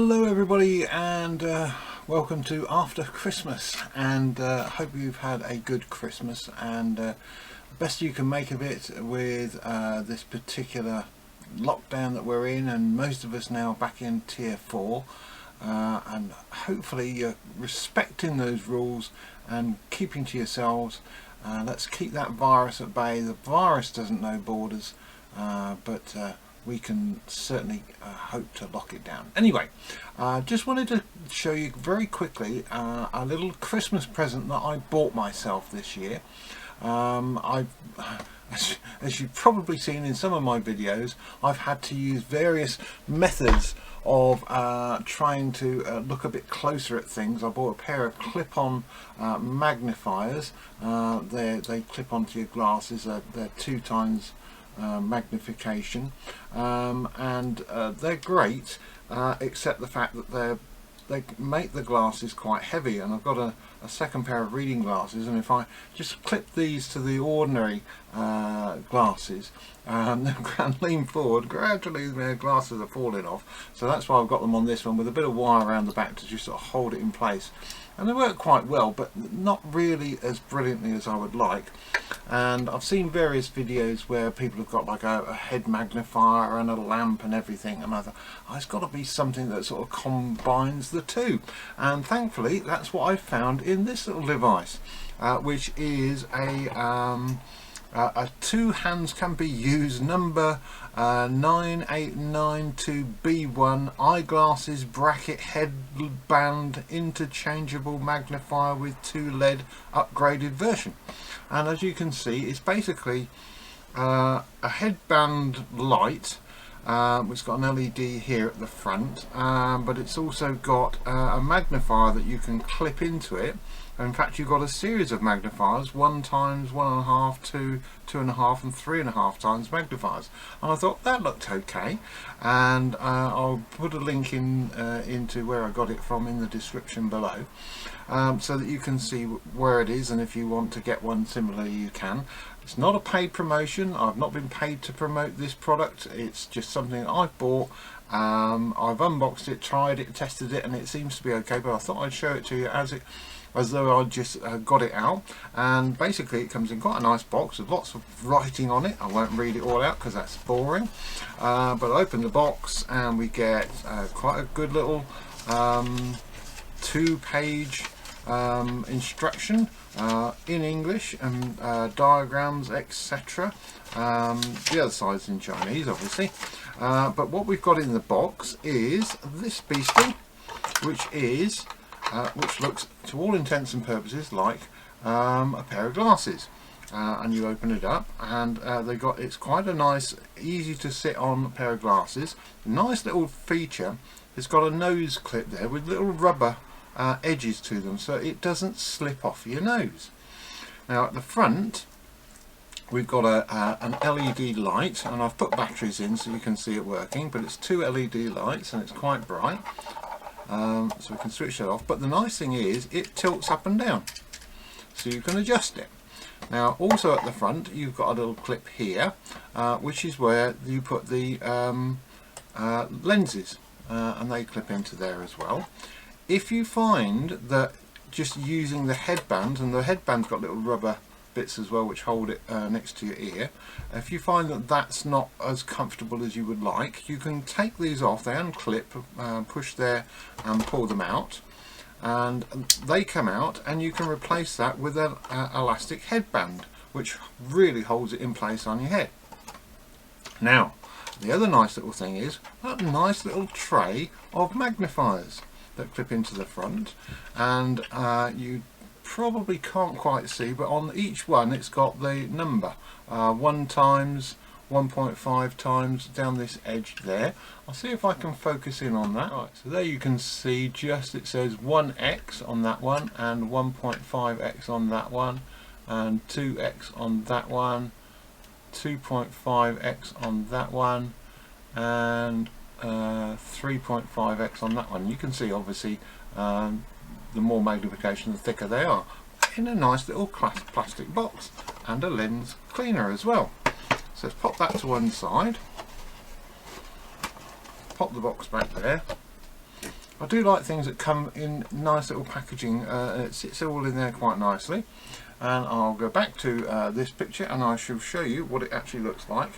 Hello everybody, and welcome to After Christmas, and hope you've had a good Christmas and best you can make of it with this particular lockdown that we're in, and most of us now back in tier 4, and hopefully you're respecting those rules and keeping to yourselves. Let's keep that virus at bay. The virus doesn't know borders, but we can certainly hope to lock it down. Anyway, just wanted to show you very quickly a little Christmas present that I bought myself this year. As you've probably seen in some of my videos, I've had to use various methods of trying to look a bit closer at things. I bought a pair of clip-on magnifiers. They clip onto your glasses. They're 2 times magnification, and they're great, except the fact that they make the glasses quite heavy, and I've got a second pair of reading glasses, and if I just clip these to the ordinary glasses and lean forward, gradually their glasses are falling off. So that's why I've got them on this one with a bit of wire around the back to just sort of hold it in place, and they work quite well, but not really as brilliantly as I would like. And I've seen various videos where people have got like a head magnifier and a lamp and everything, and I thought, oh, it's got to be something that sort of combines the two, and thankfully that's what I found in this little device, which is a 2 hands can be used number 9892B1 eyeglasses bracket headband interchangeable magnifier with 2 LED upgraded version. And as you can see, it's basically a headband light. It's got an LED here at the front, but it's also got a magnifier that you can clip into it. And in fact, you've got a series of magnifiers: 1 times, 1.5, 2, 2.5, and 3.5 times magnifiers. And I thought that looked okay, and I'll put a link into where I got it from in the description below, so that you can see where it is, and if you want to get one similar, you can. It's not a paid promotion. I've not been paid to promote this product. It's just something I've bought. I've unboxed it, tried it, tested it, and it seems to be okay, but I thought I'd show it to you as though I just got it out. And basically it comes in quite a nice box with lots of writing on it. I won't read it all out because that's boring, but I open the box and we get quite a good little 2-page instruction in English, and diagrams, etc. The other side's in Chinese, obviously, but what we've got in the box is this beastie, which looks to all intents and purposes like a pair of glasses. And you open it up, and it's quite a nice, easy to sit on pair of glasses. Nice little feature. It's got a nose clip there with little rubber edges to them, so it doesn't slip off your nose. Now at the front we've got an LED light, and I've put batteries in so you can see it working, but it's 2 LED lights and it's quite bright, so we can switch that off. But the nice thing is it tilts up and down, so you can adjust it. Now also at the front you've got a little clip here, which is where you put the lenses, and they clip into there as well. If you find that just using the headband, and the headband's got little rubber bits as well which hold it next to your ear, if you find that that's not as comfortable as you would like, you can take these off. They unclip, push there and pull them out, and they come out, and you can replace that with an elastic headband which really holds it in place on your head. Now the other nice little thing is a nice little tray of magnifiers that clip into the front, and you probably can't quite see, but on each one it's got the number 1 times, 1.5 times down this edge there. I'll see if I can focus in on that. Right, so there you can see just it says 1x on that one, and 1.5x on that one, and 2x on that one, 2.5x on that one, and 3.5x on that one. You can see obviously the more magnification the thicker they are, in a nice little plastic box, and a lens cleaner as well. So let's pop that to one side, pop the box back there, I do like things that come in nice little packaging, and it sits all in there quite nicely. And I'll go back to this picture and I shall show you what it actually looks like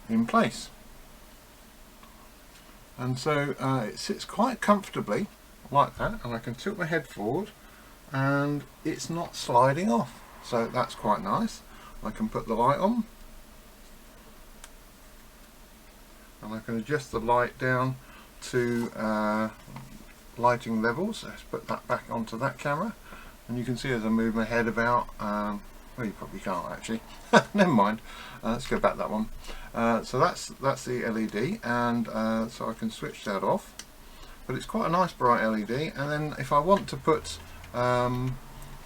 in place. And so it sits quite comfortably like that, and I can tilt my head forward and it's not sliding off, so that's quite nice. I can put the light on and I can adjust the light down to lighting levels. Let's put that back onto that camera, and you can see as I move my head about, well, you probably can't actually. Never mind. Let's go back that one. So that's the LED, and so I can switch that off. But it's quite a nice bright LED. And then if I want to put one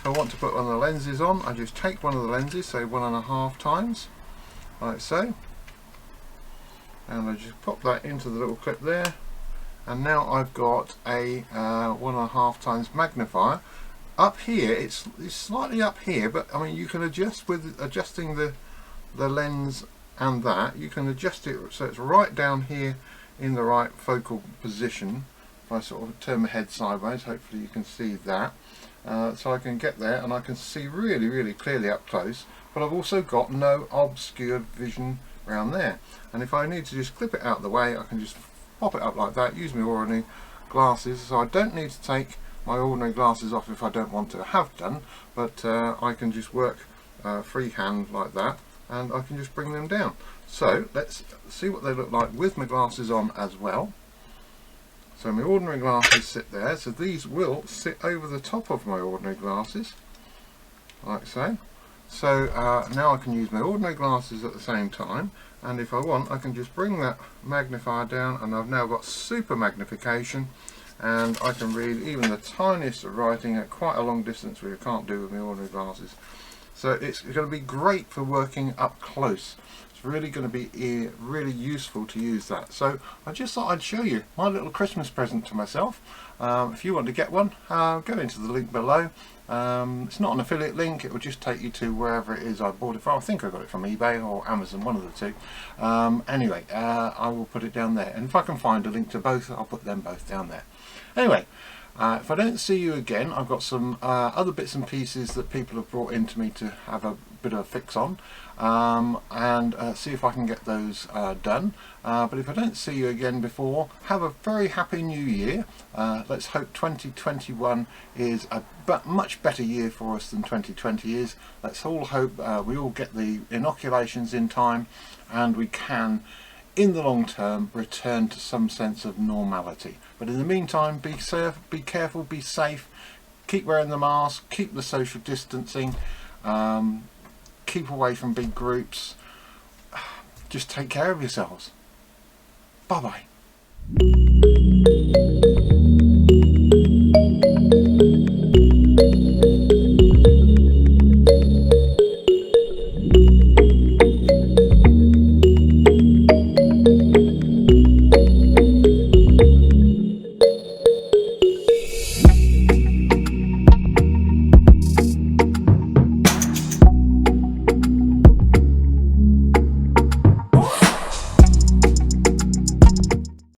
of the lenses on, I just take one of the lenses, say 1.5 times, like so, and I just pop that into the little clip there. And now I've got a 1.5 times magnifier. Up here, it's slightly up here, but I mean you can adjust with adjusting the lens and that. You can adjust it so it's right down here in the right focal position. If I sort of turn my head sideways, hopefully you can see that. So I can get there and I can see really clearly up close, but I've also got no obscured vision around there. And if I need to just clip it out of the way, I can just pop it up like that, use my ordinary glasses. So I don't need to take my ordinary glasses off if I don't want to, have done, but I can just work freehand like that, and I can just bring them down. So let's see what they look like with my glasses on as well. So my ordinary glasses sit there, so these will sit over the top of my ordinary glasses, like so. So now I can use my ordinary glasses at the same time, and if I want I can just bring that magnifier down, and I've now got super magnification, and I can read even the tiniest of writing at quite a long distance, which I can't do with my ordinary glasses. So it's going to be great for working up close. It's really going to be really useful to use that. So I just thought I'd show you my little Christmas present to myself. If you want to get one, go into the link below. It's not an affiliate link, it will just take you to wherever it is I bought it from. I think I got it from eBay or Amazon, one of the two. Anyway, I will put it down there, and if I can find a link to both, I'll put them both down there. Anyway, if I don't see you again, I've got some other bits and pieces that people have brought into me to have a bit of a fix on, and see if I can get those done. But if I don't see you again before, have a very happy new year. Let's hope 2021 is a much better year for us than 2020 is. Let's all hope we all get the inoculations in time, and we can, in the long term, return to some sense of normality. But in the meantime, be safe, be careful, be safe, keep wearing the mask, keep the social distancing, keep away from big groups, just take care of yourselves. Bye bye.